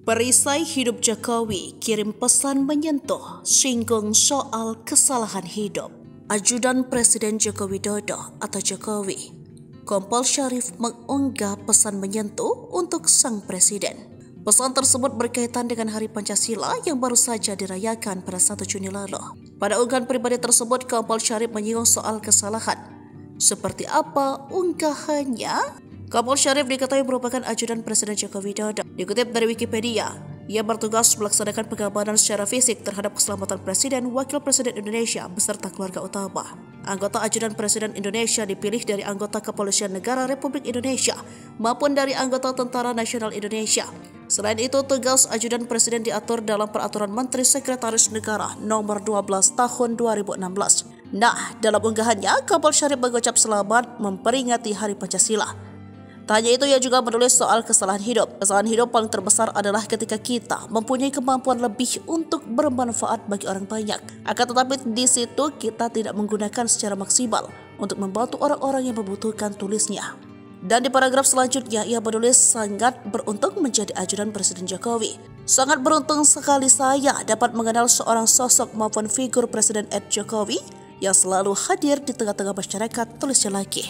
Perisai hidup Jokowi kirim pesan menyentuh, singgung soal kesalahan hidup. Ajudan Presiden Joko Widodo atau Jokowi, Kompol Syarif mengunggah pesan menyentuh untuk sang presiden. Pesan tersebut berkaitan dengan Hari Pancasila yang baru saja dirayakan pada 1 Juni lalu. Pada unggahan pribadi tersebut, Kompol Syarif menyinggung soal kesalahan. Seperti apa unggahannya? Kompol Syarif diketahui merupakan ajudan Presiden Joko Widodo. Dikutip dari Wikipedia, ia bertugas melaksanakan pengamanan secara fisik terhadap keselamatan Presiden, Wakil Presiden Indonesia beserta keluarga utama. Anggota ajudan Presiden Indonesia dipilih dari anggota Kepolisian Negara Republik Indonesia maupun dari anggota Tentara Nasional Indonesia. Selain itu, tugas ajudan Presiden diatur dalam Peraturan Menteri Sekretaris Negara Nomor 12 Tahun 2016. Nah, dalam unggahannya, Kompol Syarif mengucap selamat memperingati Hari Pancasila. Tak hanya itu, ia juga menulis soal kesalahan hidup. Kesalahan hidup paling terbesar adalah ketika kita mempunyai kemampuan lebih untuk bermanfaat bagi orang banyak. Akan tetapi di situ kita tidak menggunakan secara maksimal untuk membantu orang-orang yang membutuhkan, tulisnya. Dan di paragraf selanjutnya, ia menulis sangat beruntung menjadi ajudan Presiden Jokowi. Sangat beruntung sekali saya dapat mengenal seorang sosok maupun figur Presiden Jokowi yang selalu hadir di tengah-tengah masyarakat, tulisnya lagi.